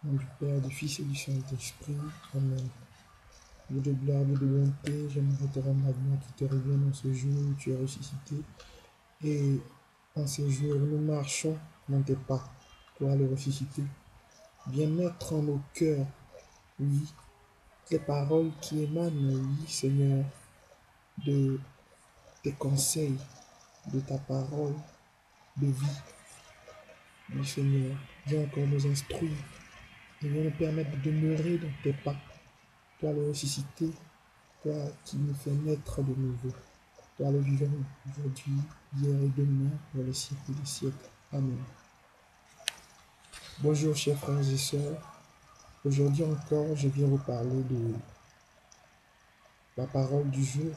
Au nom du Père, du Fils et du Saint-Esprit. Amen. Dieu de gloire, Dieu de bonté, j'aimerais te rendre la gloire qui te revient dans ce jour où tu es ressuscité. Et en ces jours, nous marchons dans tes pas, toi le ressuscité. Viens mettre en nos cœurs, oui, les paroles qui émanent, oui, Seigneur, de tes conseils, de ta parole de vie. Oui, Seigneur, viens encore nous instruire et viens nous permettre de demeurer dans tes pas. Toi le ressuscité, toi qui nous fais naître de nouveau. Toi le vivant aujourd'hui, hier et demain, pour les siècles des siècles. Amen. Bonjour chers frères et sœurs. Aujourd'hui encore, je viens vous parler de la parole du jour,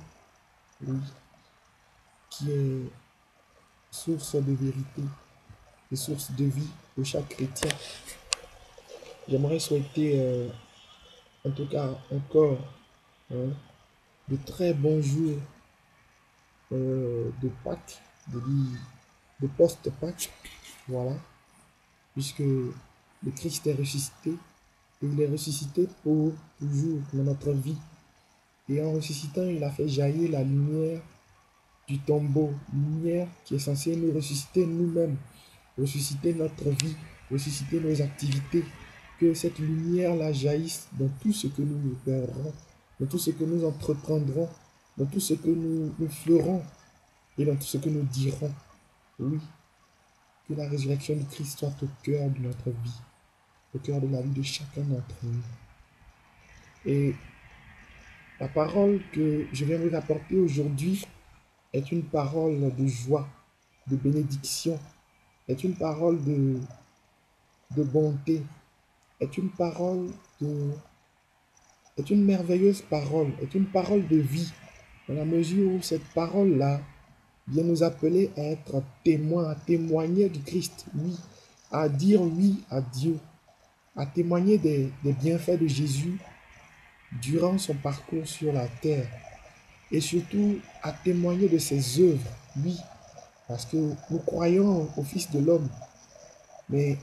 oui, qui est source de vérité et source de vie pour chaque chrétien. J'aimerais souhaiter, en tout cas encore, hein, de très bons jours de Pâques, de post-Pâques, voilà, puisque le Christ est ressuscité, et il est ressuscité pour toujours dans notre vie. Et en ressuscitant, il a fait jaillir la lumière du tombeau, lumière qui est censée nous ressusciter nous-mêmes, ressusciter notre vie, ressusciter nos activités, que cette lumière-là jaillisse dans tout ce que nous ferons, dans tout ce que nous entreprendrons, dans tout ce que nous ferons et dans tout ce que nous dirons. Oui, que la résurrection de Christ soit au cœur de notre vie, au cœur de la vie de chacun d'entre nous. Et la parole que je viens vous apporter aujourd'hui est une parole de joie, de bénédiction, est une parole de bonté, est une parole est une merveilleuse parole, est une parole de vie, dans la mesure où cette parole-là vient nous appeler à être témoins, à témoigner du Christ, oui, à dire oui à Dieu, à témoigner des bienfaits de Jésus durant son parcours sur la terre, et surtout à témoigner de ses œuvres, oui, parce que nous croyons au Fils de l'homme, mais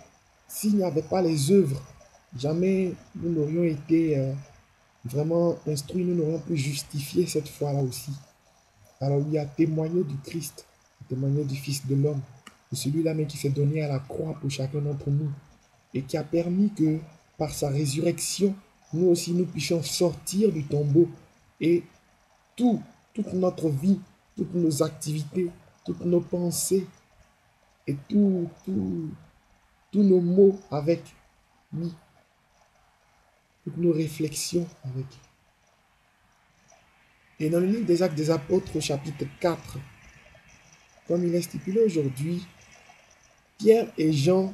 s'il n'y avait pas les œuvres, jamais nous n'aurions été vraiment instruits, nous n'aurions pu justifier cette foi-là aussi. Alors il y a témoigné du Christ, témoigné du Fils de l'homme, de celui-là même qui s'est donné à la croix pour chacun d'entre nous, et qui a permis que par sa résurrection, nous aussi nous puissions sortir du tombeau et toute notre vie, toutes nos activités, toutes nos pensées et tous nos mots avec, oui, toutes nos réflexions avec. Et dans le livre des Actes des Apôtres, au chapitre 4, comme il est stipulé aujourd'hui, Pierre et Jean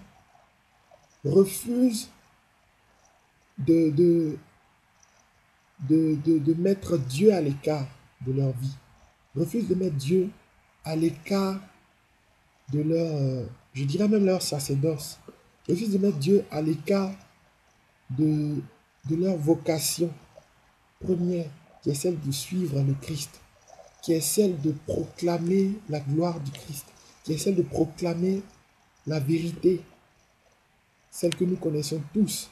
refusent de mettre Dieu à l'écart de leur vie, refusent de mettre Dieu à l'écart de leur, je dirais même leur sacerdoce, refusent de mettre Dieu à l'écart de leur vocation première, qui est celle de suivre le Christ, qui est celle de proclamer la gloire du Christ, qui est celle de proclamer la vérité, celle que nous connaissons tous,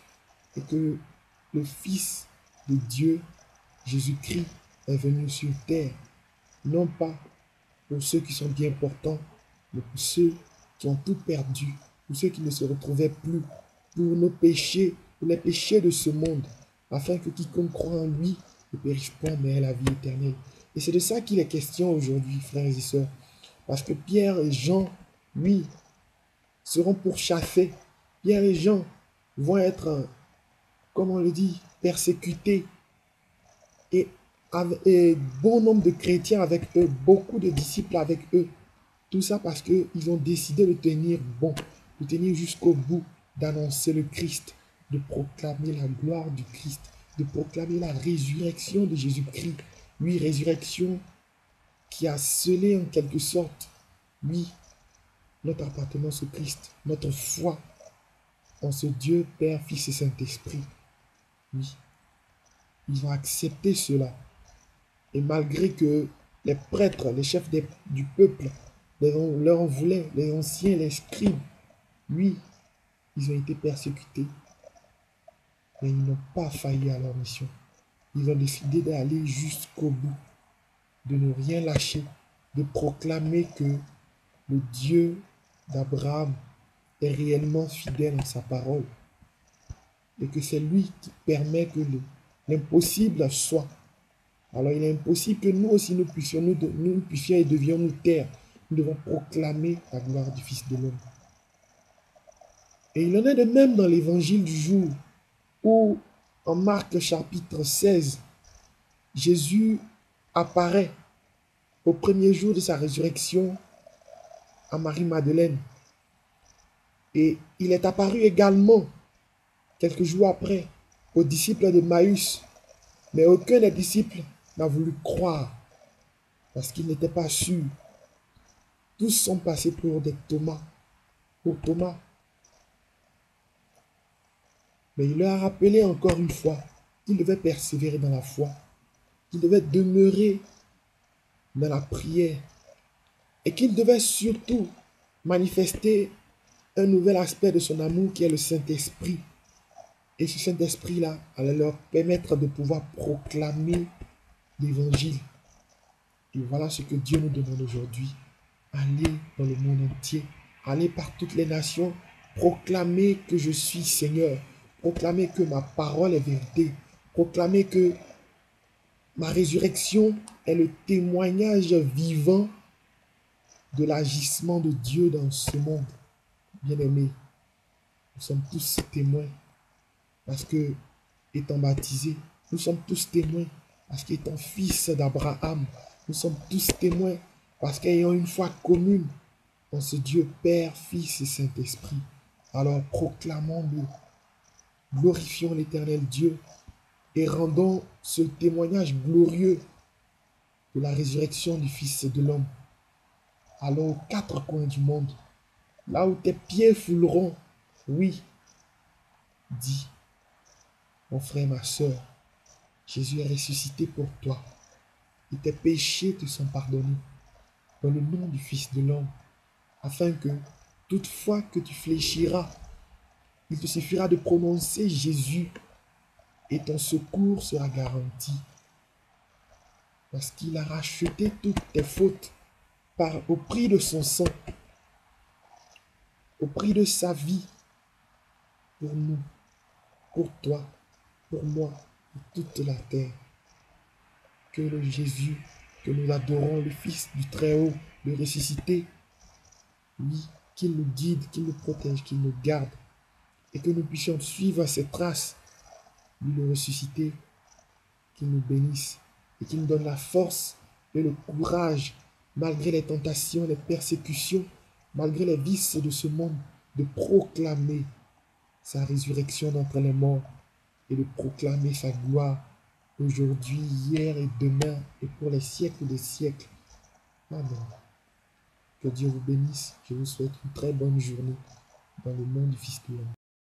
et que le Fils de Dieu, Jésus-Christ, est venu sur terre, non pas pour ceux qui sont bien portants, mais pour ceux qui ont tout perdu, pour ceux qui ne se retrouvaient plus, pour nos péchés, pour les péchés de ce monde, afin que quiconque croit en lui ne périsse point, mais ait la vie éternelle. Et c'est de ça qu'il est question aujourd'hui, frères et sœurs. Parce que Pierre et Jean, oui, seront pourchassés. Pierre et Jean vont être, comme on le dit, persécutés. Et bon nombre de chrétiens avec eux, beaucoup de disciples avec eux. Tout ça parce qu'ils ont décidé de tenir bon, de tenir jusqu'au bout, d'annoncer le Christ, de proclamer la gloire du Christ, de proclamer la résurrection de Jésus-Christ. Oui, résurrection qui a scellé en quelque sorte, oui, notre appartenance au Christ, notre foi en ce Dieu, Père, Fils et Saint-Esprit. Oui, ils ont accepté cela. Et malgré que les prêtres, les chefs du peuple, leur en voulaient, les anciens, les scribes, oui, ils ont été persécutés. Mais ils n'ont pas failli à leur mission. Ils ont décidé d'aller jusqu'au bout, de ne rien lâcher, de proclamer que le Dieu d'Abraham est réellement fidèle à sa parole et que c'est lui qui permet que l'impossible soit. Alors il est impossible que nous aussi nous puissions et devions nous taire. Nous devons proclamer la gloire du Fils de l'homme. Et il en est de même dans l'évangile du jour où en Marc chapitre 16, Jésus apparaît au premier jour de sa résurrection à Marie-Madeleine. Et il est apparu également quelques jours après aux disciples de Maüs. Mais aucun des disciples n'a voulu croire parce qu'ils n'étaient pas sûrs. Tous sont passés pour des Thomas, pour Thomas. Mais il leur a rappelé encore une fois qu'ils devaient persévérer dans la foi, qu'ils devaient demeurer dans la prière et qu'ils devaient surtout manifester un nouvel aspect de son amour qui est le Saint-Esprit. Et ce Saint-Esprit-là allait leur permettre de pouvoir proclamer l'Évangile. Et voilà ce que Dieu nous demande aujourd'hui. Allez dans le monde entier, allez par toutes les nations, proclamer que je suis Seigneur, proclamer que ma parole est vérité, proclamer que ma résurrection est le témoignage vivant de l'agissement de Dieu dans ce monde. Bien-aimés, nous sommes tous témoins parce que, étant baptisés, nous sommes tous témoins parce qu'étant fils d'Abraham, nous sommes tous témoins parce qu'ayant une foi commune en ce Dieu Père, Fils et Saint-Esprit. Alors proclamons-le, glorifions l'Éternel Dieu et rendons ce témoignage glorieux de la résurrection du Fils de l'homme. Allons aux quatre coins du monde, là où tes pieds fouleront. Oui, dis, mon frère, ma soeur, Jésus est ressuscité pour toi et tes péchés te sont pardonnés dans le nom du Fils de l'homme, afin que, toutefois que tu fléchiras, il te suffira de prononcer Jésus et ton secours sera garanti. Parce qu'il a racheté toutes tes fautes au prix de son sang, au prix de sa vie, pour nous, pour toi, pour moi, pour toute la terre. Que le Jésus, que nous adorons, le Fils du Très-Haut, le ressuscité, oui, qu'il nous guide, qu'il nous protège, qu'il nous garde, et que nous puissions suivre ses traces, lui le ressuscité, qu'il nous bénisse et qu'il nous donne la force et le courage, malgré les tentations, les persécutions, malgré les vices de ce monde, de proclamer sa résurrection d'entre les morts et de proclamer sa gloire aujourd'hui, hier et demain et pour les siècles des siècles. Amen. Que Dieu vous bénisse. Je vous souhaite une très bonne journée dans le nom du Fils de l'homme.